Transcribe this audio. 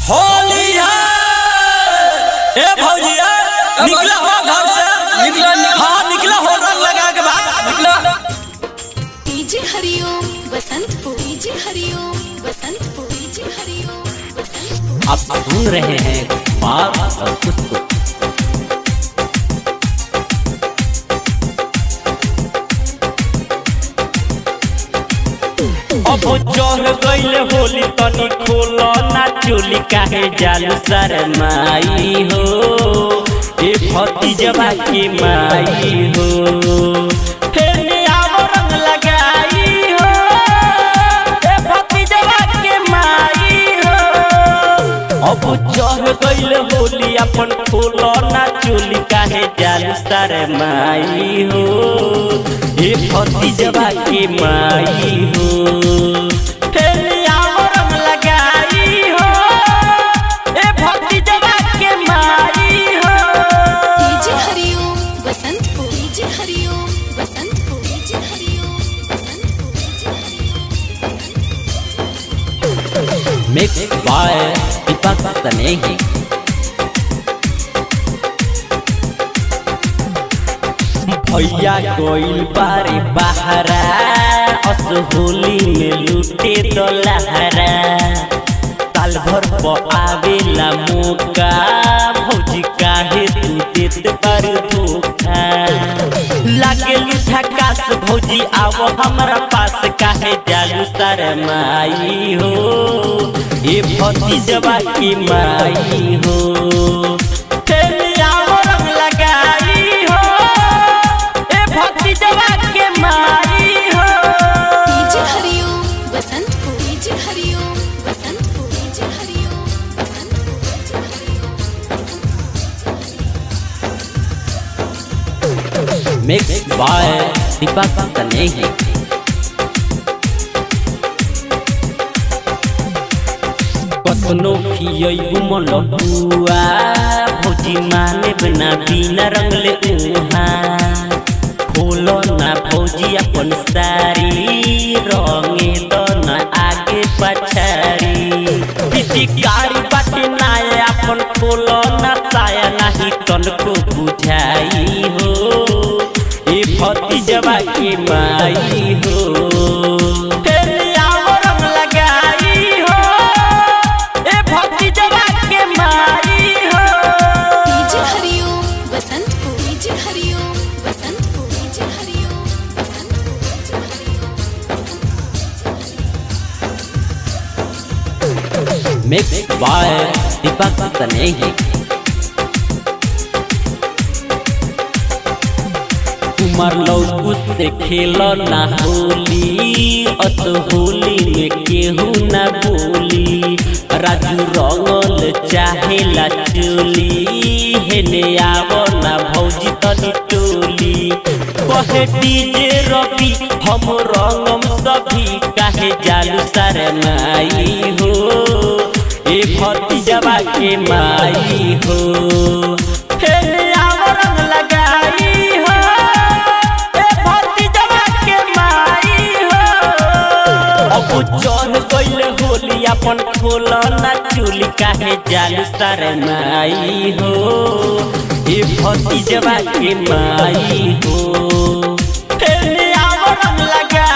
होली है। ए भौजिया निकला हो घर से, निकला हाँ निकला हो, रंग लगा के बाहर निकला। DJ Hariom Basantpur, DJ Hariom Basantpur, DJ Hariom Basantpur. आप सुन रहे हैं बात और कुछ को। अब चढ़ गईल होली तनी खोलो ना चोली काहे जालू शरमाई हो ए भतीजवा के माई हो फिर आओ रंग लगाई हो ए भतीजवा के माई हो। अब चढ़ गईल होली अपन खोलो ना चोली काहे जालू शरमाई हो ए भतीजवा के माई हो फिर आओ रंग लगाई हो ए भतीजवा के माई हो। DJ Hariom Basantpur, DJ Hariom Basantpur, DJ Hariom Basantpur, DJ Hariom. Mix by Deepak Snehi. भैया कोइल बारे बहरा अस होली में लूटे तो लहरा साल भर पर आवेला मौका भौजी काहे तू देत पर धोखा लागे लूठा कास भौजी आओ हमरा पास काहे जालू शरमाई हो ए भतीजवा की माई हो फिर आओ रंग लगाई हो ए भतीजवा के माई हो। DJ Hariom Basantpur, DJ Hariom Basantpur, DJ Hariom Basantpur, DJ Hariom. Mix by Deepak Snehi. कतनो खियबू मलपुआ भौजी माने बिना बिना रंगले उहा खोलो ना भौजी अपन सारी रंगे दो ना आगे पछारी पिचकारी बाटे ना अपन खोलो ना साया नहीं तनको बुझाई हो ए भतीजवा के माई हो फिर आओ रंग लगाई हो ए भतीजवा के माई हो। DJ Hariom Basantpur, DJ Hariom Basantpur, DJ Hariom Basantpur, DJ Hariom. Mix by Deepak Snehi. कुमार लौकू से खेलो ना होली अस होली में केहू ना बोली राजू रंगल चाहेला चोली हेने आवो ना भौजी तनी टोली कहे डीजे रवि हम रंगम सभी काहे जालू शरमाई हो ए भतीजवा के माई हो फिर आओ रंग लगाई हो ए भतीजवा के माई हो। अब चढ़ गईल होली अपन खोलो ना चोली काहे जालू शरमाई हो ए भतीजवा के माई हो फिर आओ रंग लगा